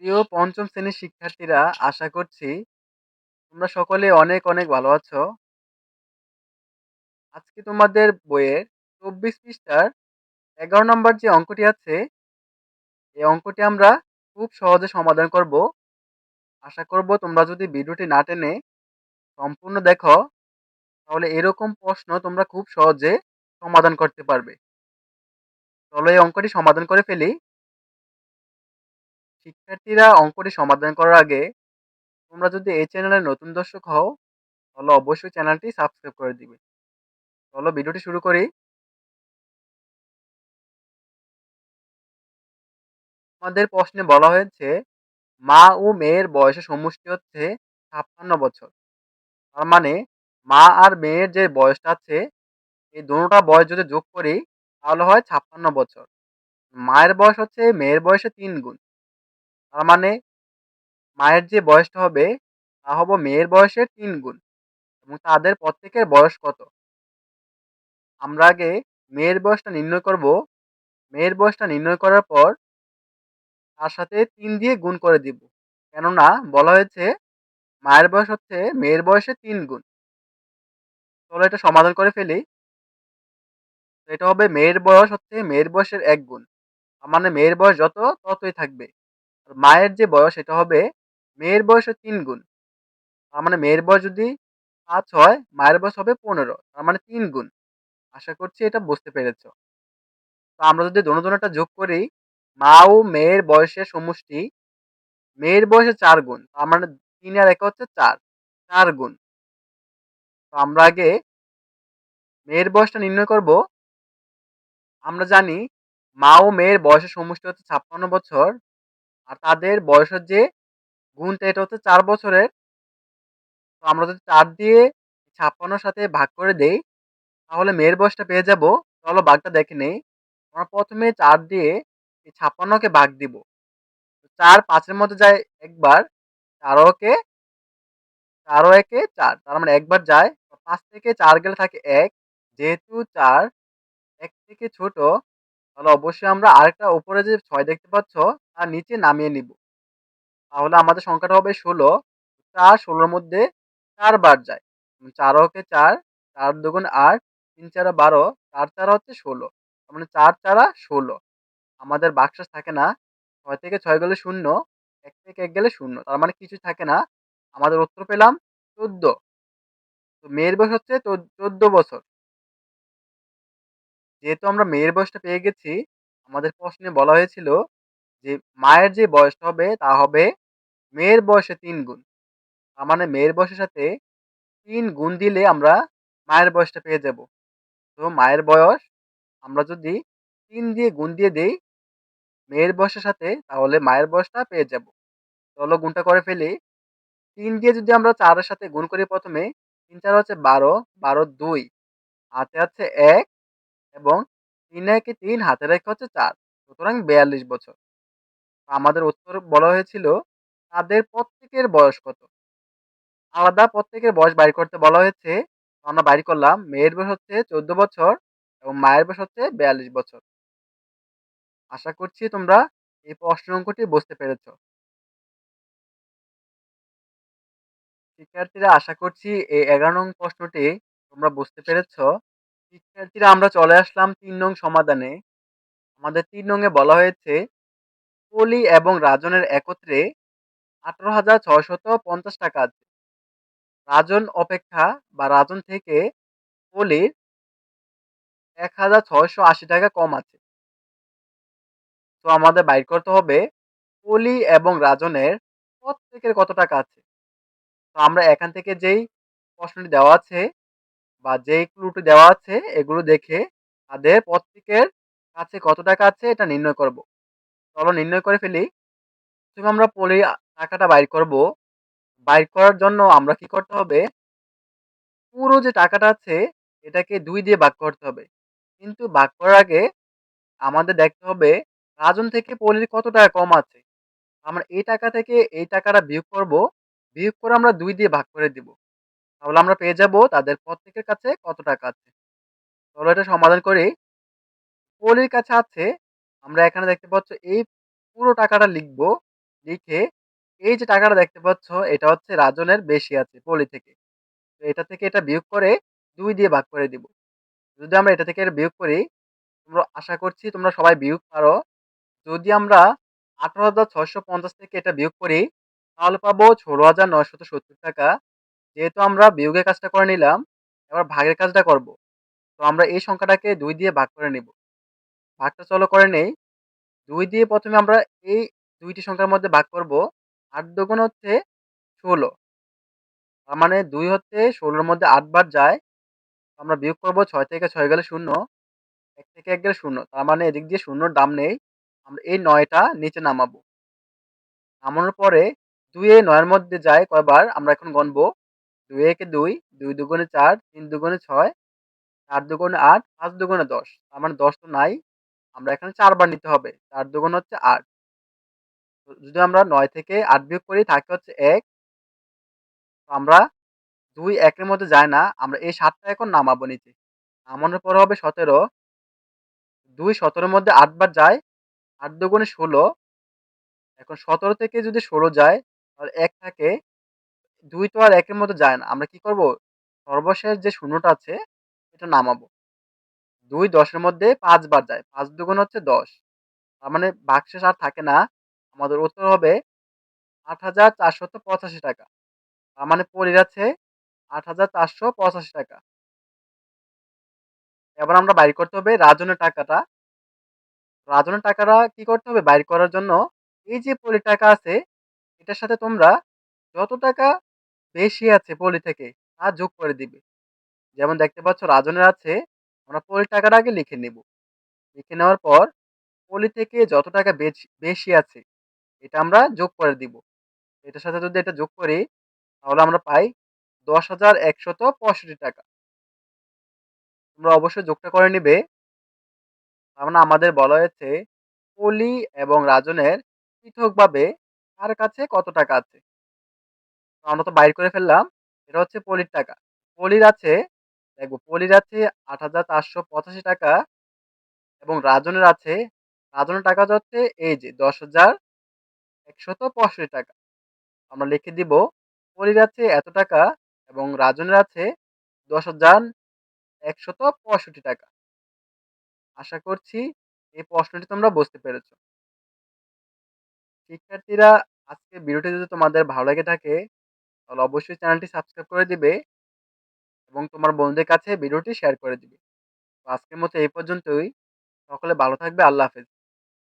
প্রিয় পঞ্চম শ্রেণীর শিক্ষার্থীরা, আশা করছি তোমরা সকলে অনেক, অনেক ভালো আছো। আজকে তোমাদের বইয়ের ২৪ পৃষ্ঠার ১১ নম্বর যে অঙ্কটি আছে, এই অঙ্কটি আমরা খুব সহজে সমাধান করব। আশা করব তোমরা যদি ভিডিওটি না টেনে সম্পূর্ণ দেখো, তাহলে এরকম প্রশ্ন তোমরা খুব সহজে সমাধান করতে পারবে। চলো এই অঙ্কটি সমাধান করে ফেলি। শিক্ষার্থীরা, অঙ্কটি সমাধান করার আগে তোমরা যদি এই চ্যানেলের নতুন দর্শক হও, তাহলে অবশ্যই চ্যানেলটি সাবস্ক্রাইব করে দিবে। চলো ভিডিওটি শুরু করি। আমাদের প্রশ্নে বলা হয়েছে মা ও মেয়ের বয়সের সমষ্টি হচ্ছে ৫৬ বছর। তার মানে মা আর মেয়ের যে বয়সটা আছে, এই দোনোটা বয়স যদি যোগ করি তাহলে হয় ৫৬ বছর। মায়ের বয়স হচ্ছে মেয়ের বয়সের ৩ গুণ। তার মানে মায়ের যে বয়সটা হবে তা হবে মেয়ের বয়সের ৩ গুণ, এবং তাদের প্রত্যেকের বয়স কত? আমরা আগে মেয়ের বয়সটা নির্ণয় করব। মেয়ের বয়সটা নির্ণয় করার পর তার সাথে ৩ দিয়ে গুণ করে দিব। কেননা বলা হয়েছে মায়ের বয়স হচ্ছে মেয়ের বয়সের ৩ গুণ। চলো এটা সমাধান করে ফেলি। তো এটা হবে মেয়ের বয়স হচ্ছে মেয়ের বয়সের ১ গুণ। তার মানে মেয়ের বয়স যত ততই থাকবে। আর মায়ের যে বয়স এটা হবে মেয়ের বয়সের ৩ গুণ। তার মানে মেয়ের বয়স যদি ৫ হয়, মায়ের বয়স হবে ১৫। তার মানে ৩ গুণ। আশা করছি এটা বুঝতে পেরেছো। তো আমরা যদি দোনোটা যোগ করি, মা ও মেয়ের বয়সের সমষ্টি মেয়ের বয়সের ৪ গুণ। তার মানে ৩ আর ১ হচ্ছে ৪, ৪ গুণ। তো আমরা আগে মেয়ের বয়সটা নির্ণয় করব। আমরা জানি মা ও মেয়ের বয়সের সমষ্টি হচ্ছে ৫৬ বছর। আর তাদের বয়সের যে গুণটা এটা হচ্ছে ৪ বছরের। তো আমরা যদি ৪ দিয়ে ৫৬ র সাথে ভাগ করে দেই, তাহলে মেয়ের বয়সটা পেয়ে যাব। চলো ভাগটা দেখে নেই। আমরা ১ম এ ৪ দিয়ে এই ৫৬ কে ভাগ দিব। ৪ ৫ এর মধ্যে যায় একবার, ৪ ও একে ৪ ও একে ৪। তার মানে একবার যায়। ৫ থেকে ৪ গেলে থাকে ১। যেহেতু ৪ ১ থেকে ছোট, তাহলে অবশ্যই আমরা আরেকটা উপরে যে ৬ দেখতে পাচ্ছ তার নিচে নামিয়ে নিব। তাহলে আমাদের সংখ্যাটা হবে ১৬। ৪ ১৬ র মধ্যে ৪ বার যায়। ৪ ও একে ৪, ৪ দুগুণ ৮, ৩ ৪ ১২, ৪ ৪ হচ্ছে ১৬। তার মানে ৪ ৪ ১৬। আমাদের বাকশেষ থাকে না। ৬ থেকে ৬ গেলে ০, ১ থেকে ১ গেলে ০। তার মানে কিছুই থাকে না। আমাদের উত্তর পেলাম ১৪। তো মেয়ের বয়স হচ্ছে ১৪ বছর। যেহেতু আমরা মেয়ের বয়সটা পেয়ে গেছি, আমাদের প্রশ্নে বলা হয়েছিল যে মায়ের যে বয়সটা হবে তা হবে মেয়ের বয়সের ৩ গুণ। তার মানে মেয়ের বয়সের সাথে ৩ গুণ দিলে আমরা মায়ের বয়সটা পেয়ে যাব। তো মায়ের বয়স আমরা যদি ৩ দিয়ে গুণ দিয়ে দেই মেয়ের বয়সের সাথে, তাহলে মায়ের বয়সটা পেয়ে যাব। চলো গুণটা করে ফেলি। ৩ দিয়ে যদি আমরা ৪ এর সাথে গুণ করি প্রথমে, ৩ ৪ হচ্ছে ১২, ১২ ২, হাতে আছে ১ এবং ৩ একে ৩, হাতে রেখে হচ্ছে ৪। সুতরাং ৪২ বছর। আমাদের উত্তর বলা হয়েছিল তাদের প্রত্যেকের বয়স কত? আলাদা প্রত্যেকের বয়স বাইর করতে বলা হয়েছে। তো আমরা বাইর করলাম। মেয়ের বয়স হচ্ছে ১৪ বছর এবং মায়ের বয়স হচ্ছে ৪২ বছর। আশা করছি তোমরা এই প্রশ্নের অঙ্কটি বুঝতে পেরেছ। শিক্ষার্থীরা, আশা করছি এই ১১ নং প্রশ্নটি তোমরা বুঝতে পেরেছ। শিক্ষার্থীরা, আমরা চলে আসলাম ৩ নং সমাধানে। আমাদের ৩ নং এ বলা হয়েছে পলি এবং রাজনের একত্রে ১৮,৬৫০ টাকা আছে। রাজন অপেক্ষা বা রাজন থেকে পলির ১,৬৮০ টাকা কম আছে। তো আমাদের বাইর করতে হবে পলি এবং রাজনের প্রত্যেকের কত টাকা আছে। তো আমরা এখান থেকে যেই প্রশ্নটি দেওয়া আছে বা যেই ক্লুটি দেওয়া আছে এগুলো দেখে তাদের প্রত্যেকের কাছে কত টাকা আছে এটা নির্ণয় করব। চলো নির্ণয় করে ফেলি। প্রথমে আমরা পলির টাকাটা বাইর করব। বাইর করার জন্য আমরা কি করতে হবে? পুরো যে টাকাটা আছে এটাকে ২ দিয়ে ভাগ করতে হবে। কিন্তু ভাগ করার আগে আমাদের দেখতে হবে রাজন থেকে পলির কত টাকা কম আছে। আমরা এই টাকা থেকে এই টাকাটা বিয়োগ করব। বিয়োগ করে আমরা ২ দিয়ে ভাগ করে দিব। তাহলে আমরা পেয়ে যাব তাদের প্রত্যেকের কাছে কত টাকা আছে। চলো এটা সমাধান করি। পলির কাছে আছে, আমরা এখানে দেখতে পাচ্ছ এই পুরো টাকাটা লিখব। লিখে এই যে টাকাটা দেখতে পাচ্ছ এটা হচ্ছে রাজনের বেশি আছে পলি থেকে। তো এটা থেকে এটা বিয়োগ করে ২ দিয়ে ভাগ করে দিব। যদি আমরা এটা থেকে এটা বিয়োগ করি, তোমরা আশা করছি তোমরা সবাই বিয়োগ পারো। যদি আমরা ১৮,৬৫০ থেকে এটা বিয়োগ করি, তাহলে পাবো ১৬,৯৭০ টাকা। যেহেতু আমরা বিয়োগের কাজটা করে নিলাম, এবার ভাগের কাজটা করব। তো আমরা এই সংখ্যাটাকে ২ দিয়ে ভাগ করে নিব। ভাগটা চলো করে নেই। ২ দিয়ে ১ম এ আমরা এই ২ টি সংখ্যার মধ্যে ভাগ করব। ৮ দুগুণ হচ্ছে ১৬। তার মানে ২ হচ্ছে ১৬ এর মধ্যে ৮ বার যায়। আমরা বিয়োগ করব ৬ থেকে ৬ গেলে ০, ১ থেকে ১ গেলে ০। তার মানে এদিক দিয়ে ০ র দাম নেই। আমরা এই ৯ টা নিচে নামাবো। নামানোর পরে ২ এ ৯ এর মধ্যে যায় কয়বার আমরা এখন গণবো। ২ একে ২, ২ দুগুণে ৪, ৩ দুগুণে ৬, ৪ দুগুণে ৮, ৫ দুগুণে ১০। তার মানে ১০ তো নাই। আমরা এখানে ৪ বার নিতে হবে। ৪ দুগুণ হচ্ছে ৮। তো যদি আমরা ৯ থেকে ৮ বিয়োগ করি থাকে হচ্ছে ১। তো আমরা ২ ১ এর মধ্যে যায় না। আমরা এই ৭ টা এখন নামাবো নিচে। নামানোর পরে হবে ১৭। ২ ১৭ এর মধ্যে ৮ বার যায়। ৮ দুগুণে ১৬। এখন ১৭ থেকে যদি ১৬ যায় তাহলে ১ থাকে। ২ তো আর ১ এর মধ্যে যায় না। আমরা কি করব? সর্বশেষ যে শূন্যটা আছে এটা নামাবো। ২ ১০ এর মধ্যে ৫ বার যায়। ৫ দুগুণ হচ্ছে ১০। তার মানে ভাগশেষ আর থাকে না। আমাদের উত্তর হবে ৳৮,৪৮৫ তার মানে পড়ে আছে ৳৮,৪৮৫ এবার আমরা বাইর করতে হবে রাজনের টাকাটা। রাজনের টাকাটা কি করতে হবে বাইর করার জন্য এই যে পলি টাকা আছে এটার সাথে তোমরা যত টাকা বেশি আছে পলি থেকে তা যোগ করে দিবে। যেমন দেখতে পাচ্ছ রাজনের আছে, আমরা পলির টাকাটা আগে লিখে নেব। লিখে নেওয়ার পর পলি থেকে যত টাকা বেশি আছে এটা আমরা যোগ করে দিব। এটার সাথে যদি এটা যোগ করি তাহলে আমরা পাই ৳১০,১৬৫ তোমরা অবশ্যই যোগটা করে নিবে। তার মানে আমাদের বলা হয়েছে পলি এবং রাজনের পৃথকভাবে কার কাছে কত টাকা আছে। তো আমরা তো বাইর করে ফেললাম। এটা হচ্ছে পলির টাকা। পলির আছে দেখব পলির আছে ৳৮,৪৮৫ এবং রাজনের আছে রাজনের টাকা হচ্ছে এই যে ৳১০,১৬৫ আমরা লিখে দিব পলির আছে এত টাকা এবং রাজনের আছে ৳১০,১৬৫ আশা করছি এই প্রশ্নটি তোমরা বুঝতে পেরেছ। শিক্ষার্থীরা আজকের ভিডিওটি যদি তোমাদের ভালো লেগে থাকে তাহলে অবশ্যই চ্যানেলটি সাবস্ক্রাইব করে দিবে এবং তোমার বন্ধুদের কাছে ভিডিওটি শেয়ার করে দিবে। তো আজকের মতো এই পর্যন্তই। সকলে ভালো থাকবে। আল্লাহ হাফেজ।